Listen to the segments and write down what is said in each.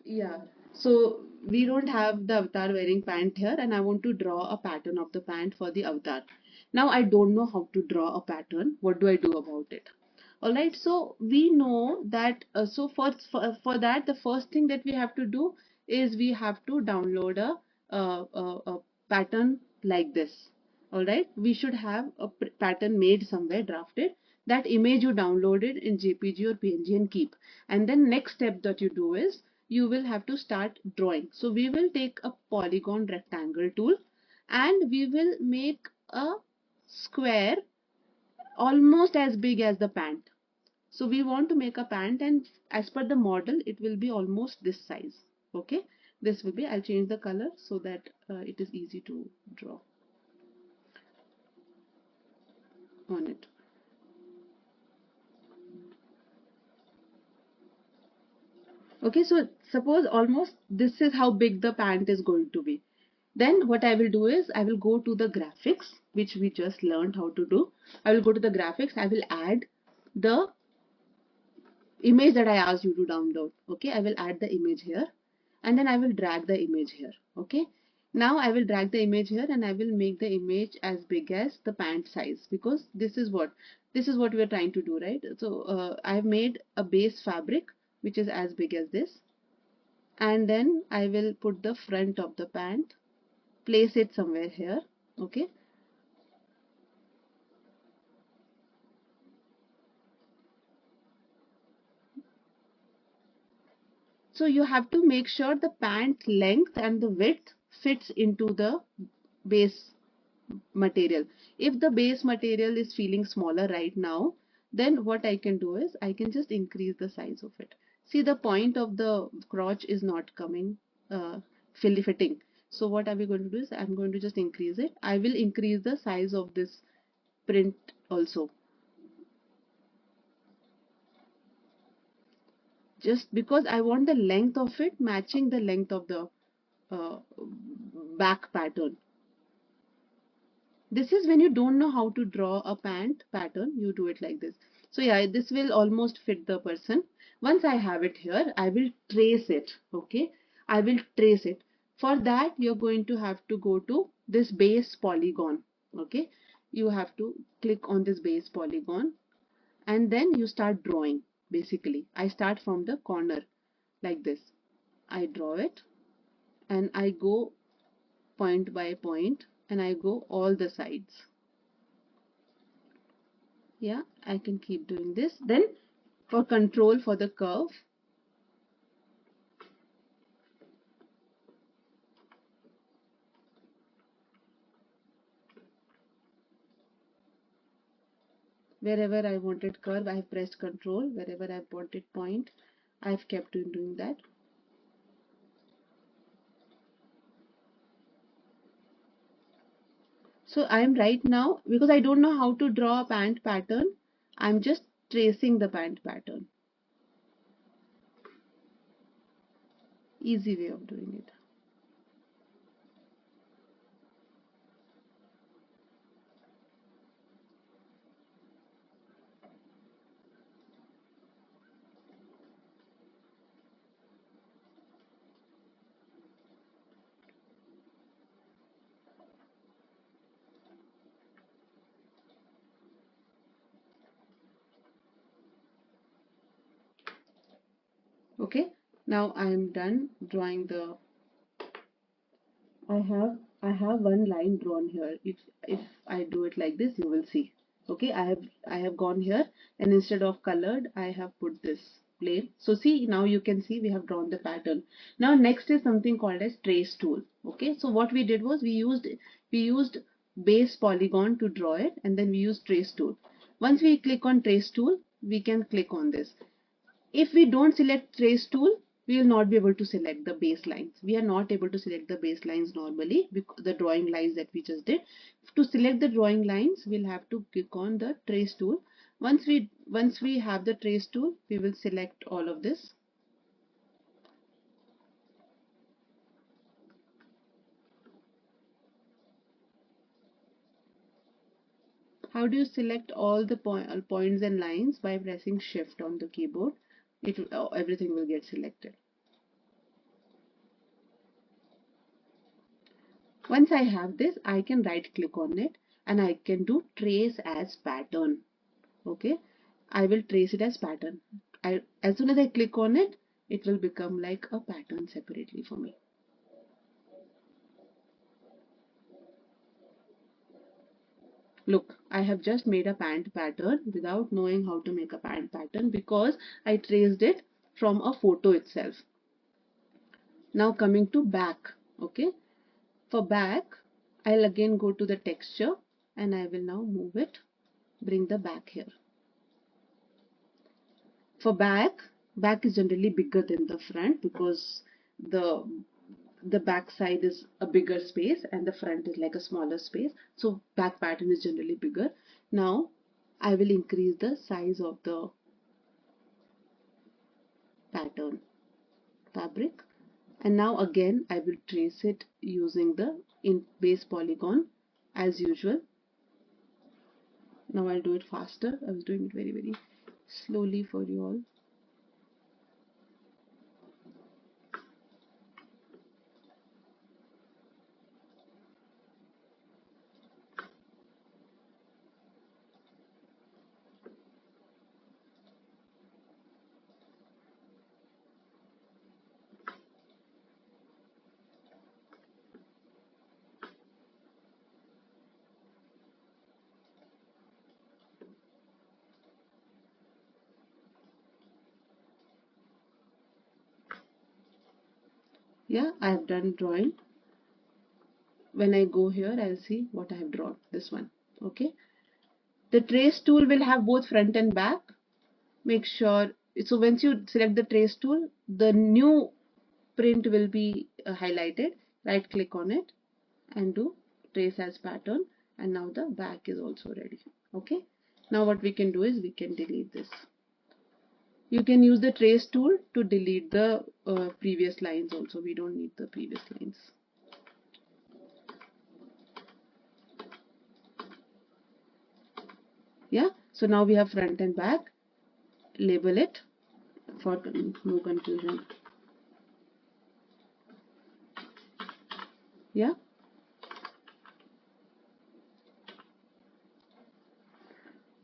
Yeah, so we don't have the avatar wearing pant here, and I want to draw a pattern of the pant for the avatar. Now I don't know how to draw a pattern. What do I do about it? All right, so we know that for that, the first thing that we have to do is we have to download a pattern like this. All right, we should have a pattern made somewhere drafted. That image you downloaded in JPG or PNG and keep. And then next step that you do is you will have to start drawing. So we will take a polygon rectangle tool and we will make a square almost as big as the pant. So we want to make a pant, and as per the model it will be almost this size. Okay, this will be, I'll change the color so that it is easy to draw on it. Okay, so suppose almost this is how big the pant is going to be. Then what I will do is I will go to the graphics, which we just learned how to do. I will go to the graphics. I will add the image that I asked you to download. Okay, I will add the image here and then I will drag the image here. Okay, now I will drag the image here and I will make the image as big as the pant size, because this is what we are trying to do, right? So I have made a base fabric which is as big as this, and then I will put the front of the pant, place it somewhere here. Okay, so you have to make sure the pant length and the width fits into the base material. If the base material is feeling smaller right now, then what I can do is I can just increase the size of it. See, the point of the crotch is not coming fitting. So what are we going to do is I'm going to just increase it. I will increase the size of this print also, just because I want the length of it matching the length of the uh, back pattern. This is when you don't know how to draw a pant pattern, you do it like this. So yeah, this will almost fit the person. Once I have it here, I will trace it. Okay, I will trace it. For that, you're going to have to go to this base polygon. Okay, you have to click on this base polygon and then you start drawing. Basically, I start from the corner like this. I draw it and I go point by point and I go all the sides. Yeah, I can keep doing this. Then for control for the curve, wherever I wanted curve, I have pressed control. Wherever I wanted point, I've kept on doing that. So I'm right now, because I don't know how to draw a pant pattern, I'm just tracing the pant pattern. Easy way of doing it. Okay, now I'm done drawing the, I have one line drawn here. If I do it like this, you will see. Okay, I have gone here and instead of colored, I have put this plain. So see, now you can see we have drawn the pattern. Now next is something called as trace tool. Okay, so what we did was we used base polygon to draw it, and then we used trace tool. Once we click on trace tool, we can click on this. If we don't select trace tool, we will not be able to select the baselines. We are not able to select the baselines normally, because the drawing lines that we just did. To select the drawing lines, we'll have to click on the trace tool. Once we have the trace tool, we will select all of this. How do you select all the points and lines? By pressing shift on the keyboard. Everything will get selected. Once I have this, I can right click on it and I can do trace as pattern. Okay, I will trace it as pattern. As soon as I click on it, it will become like a pattern separately for me. Look, I have just made a pant pattern without knowing how to make a pant pattern because I traced it from a photo itself. Now coming to back. Okay, for back, I'll again go to the texture and I will now move it, bring the back here. For back is generally bigger than the front because the the back side is a bigger space and the front is like a smaller space. So back pattern is generally bigger. Now I will increase the size of the pattern fabric, and now again I will trace it using the in base polygon as usual. Now I'll do it faster. I was doing it very slowly for you all. Yeah, I have done drawing. When I go here, I'll see what I have drawn. This one. Okay. The trace tool will have both front and back. Make sure, so once you select the trace tool, the new print will be highlighted. Right click on it and do trace as pattern, and now the back is also ready. Okay. Now what we can do is we can delete this. You can use the trace tool to delete the previous lines also. We don't need the previous lines. Yeah, so now we have front and back. Label it for no confusion. Yeah.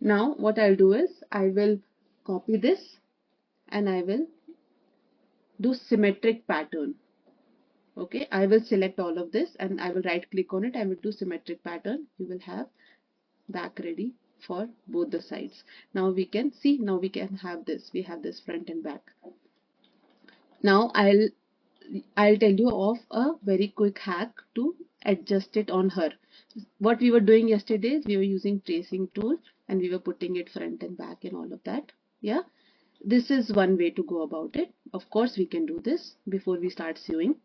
Now what I'll do is I will copy this and I will do symmetric pattern. Okay, I will select all of this and I will right click on it. I will do symmetric pattern. You will have back ready for both the sides. Now we can see, now we can have this. We have this front and back. Now I'll tell you of a very quick hack to adjust it on her. What we were doing yesterday is we were using tracing tool and we were putting it front and back and all of that. Yeah, this is one way to go about it. Of course we can do this before we start sewing.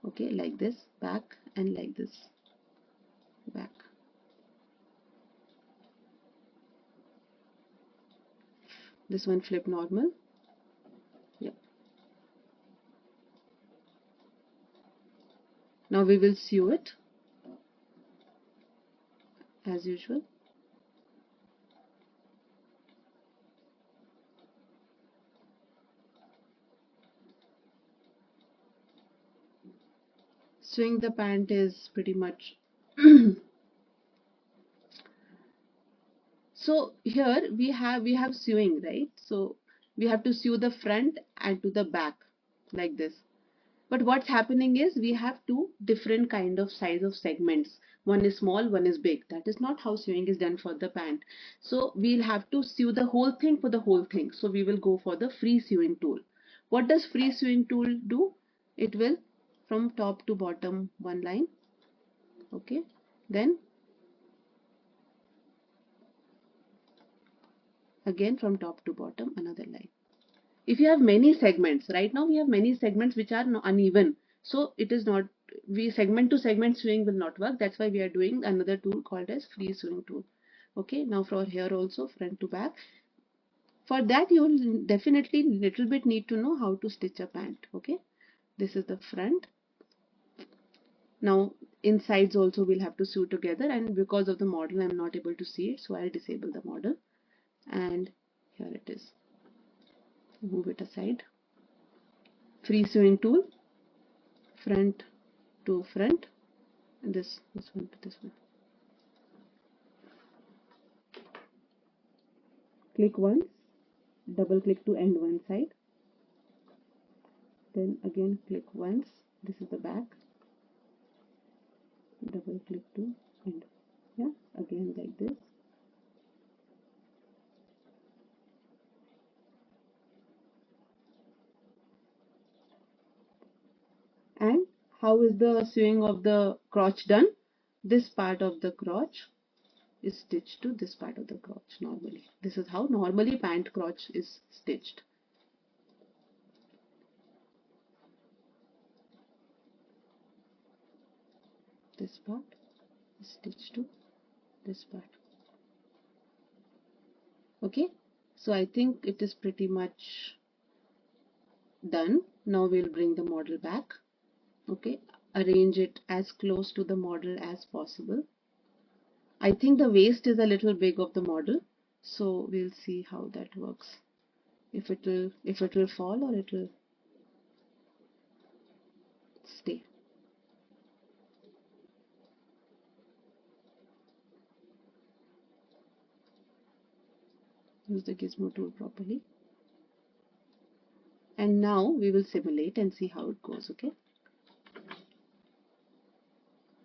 Okay, like this back and like this back. This one flip normal. Yep. Now we will sew it as usual. Sewing the pant is pretty much so here we have sewing, right? So we have to sew the front and to the back like this. But what's happening is we have two different kind of size of segments. One is small, one is big. That is not how sewing is done for the pant. So we'll have to sew the whole thing for the whole thing. So we will go for the free sewing tool. What does free sewing tool do? It will from top to bottom one line. Okay. Then again from top to bottom another line. If you have many segments, right now we have many segments which are uneven, so it is not, we segment to segment sewing will not work. That's why we are doing another tool called as free sewing tool. Okay, now for here also front to back. For that you will definitely little bit need to know how to stitch a pant. Okay, this is the front. Now insides also we'll have to sew together, and because of the model I'm not able to see it, so I'll disable the model, and here it is. Move it aside. Free sewing tool, front to front, and this one to this one. Click once, double click to end one side, then again click once, this is the back, double click to end. Yeah, again like this. And how is the sewing of the crotch done? This part of the crotch is stitched to this part of the crotch normally. This is how normally pant crotch is stitched. This part is stitched to this part. Okay, so I think it is pretty much done. Now we'll bring the model back. Okay, arrange it as close to the model as possible. I think the waist is a little big of the model, so we'll see how that works. If it will fall or it will stay. Use the gizmo tool properly. And now we will simulate and see how it goes. Okay,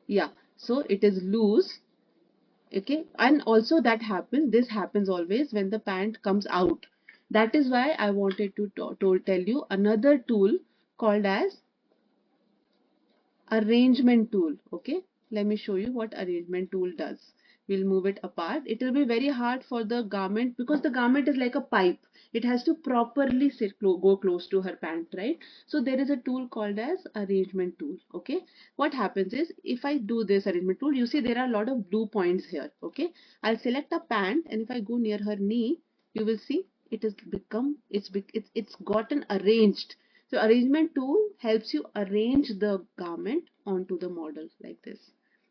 yeah, so it is loose. Okay, and also this happens always when the pant comes out. That is why I wanted to tell you another tool called as arrangement tool. Okay, let me show you what arrangement tool does. We'll move it apart. It will be very hard for the garment because the garment is like a pipe. It has to properly go close to her pant, right? So there is a tool called as arrangement tool. Okay, what happens is if I do this arrangement tool, you see there are a lot of blue points here. Okay, I'll select a pant, and if I go near her knee, you will see it has become it's gotten arranged. So arrangement tool helps you arrange the garment onto the model like this.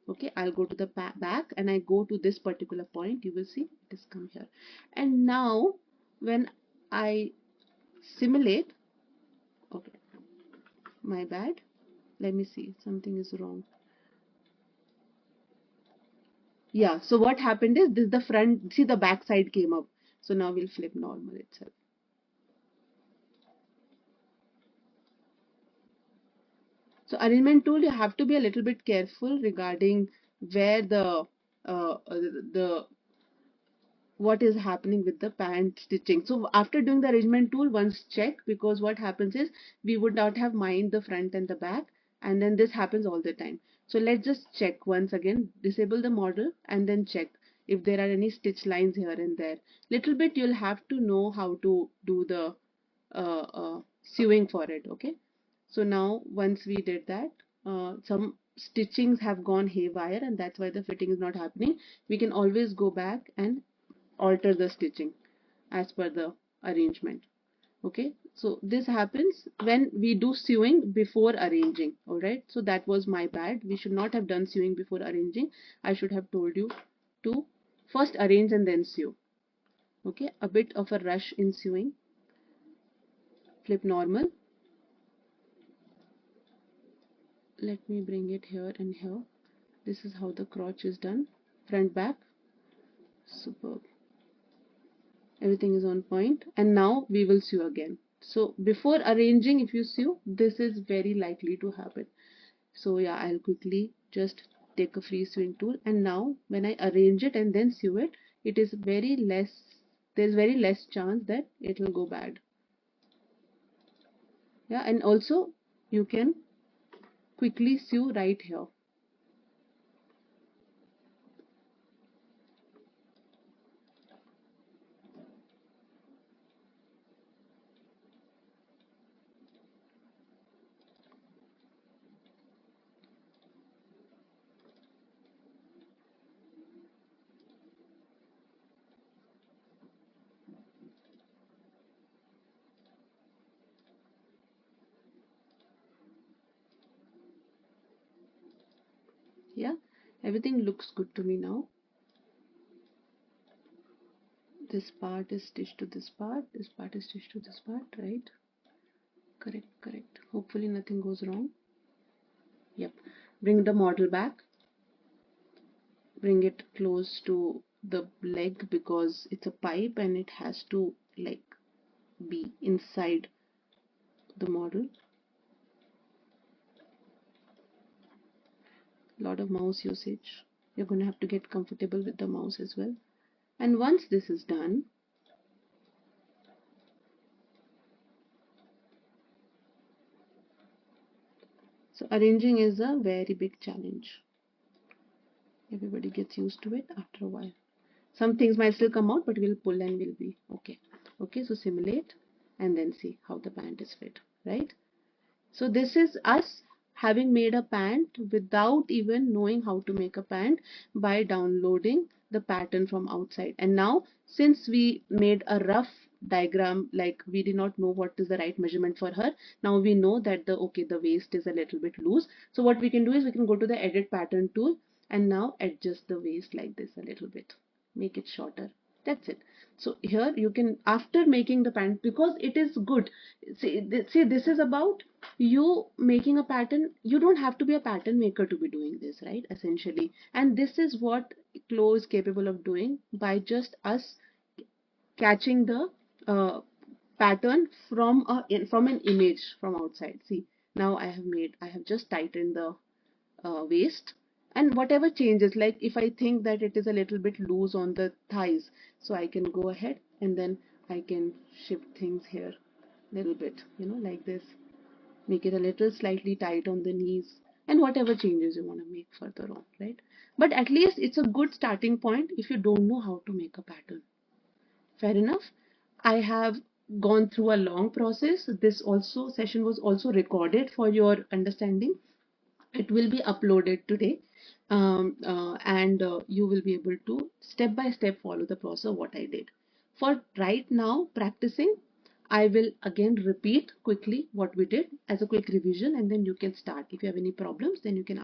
Okay, I'll go to the back and I go to this particular point. You will see it is come here. And now when I simulate, okay, my bad. Let me see, something is wrong. Yeah, so what happened is this the front, see the back side came up. So now we'll flip normal itself. So arrangement tool, you have to be a little bit careful regarding where the what is happening with the pant stitching. So after doing the arrangement tool, once check, because what happens is we would not have mind the front and the back, and then this happens all the time. So let's just check once again, disable the model and then check if there are any stitch lines here and there. Little bit you'll have to know how to do the sewing for it. Okay, so now once we did that, some stitchings have gone haywire and that's why the fitting is not happening. We can always go back and alter the stitching as per the arrangement. Okay, so this happens when we do sewing before arranging. All right, so that was my bad. We should not have done sewing before arranging. I should have told you to first arrange and then sew. Okay, a bit of a rush in sewing. Flip normal. Let me bring it here and here. This is how the crotch is done. Front, back. Superb. Everything is on point. And now we will sew again. So before arranging, if you sew, this is very likely to happen. So yeah, I'll quickly just take a free sewing tool, and now when I arrange it and then sew it, it is very less, there's very less chance that it will go bad. Yeah, and also you can quickly sew right here. Yeah, everything looks good to me now. This part is stitched to this part, this part is stitched to this part, right? Correct, correct. Hopefully nothing goes wrong. Yep. Bring the model back. bring it close to the leg because it's a pipe and it has to like be inside the model. A lot of mouse usage. You're going to have to get comfortable with the mouse as well. And once this is done, so arranging is a very big challenge. Everybody gets used to it after a while. Some things might still come out, but we'll pull and we'll be okay. Okay, so simulate and then see how the pant is fit, right? So this is us having made a pant without even knowing how to make a pant by downloading the pattern from outside. And now, since we made a rough diagram, like we did not know what is the right measurement for her, now we know that the waist is a little bit loose. So what we can do is we can go to the edit pattern tool and now adjust the waist like this a little bit, make it shorter. That's it. So here you can, after making the pant, because it is good, see this is about you making a pattern. You don't have to be a pattern maker to be doing this, right? Essentially, and this is what CLO is capable of doing by just us catching the uh, pattern from from an image from outside. See, now I have just tightened the waist, and whatever changes, like if I think that it is a little bit loose on the thighs, so I can go ahead and then I can shift things here a little bit, like this, make it a little slightly tight on the knees, and whatever changes you want to make further on, right? But at least it's a good starting point if you don't know how to make a pattern. Fair enough. I have gone through a long process. This also session was also recorded for your understanding. It will be uploaded today, and you will be able to step by step follow the process of what I did. For right now practicing, I will again repeat quickly what we did as a quick revision, and then you can start. If you have any problems, then you can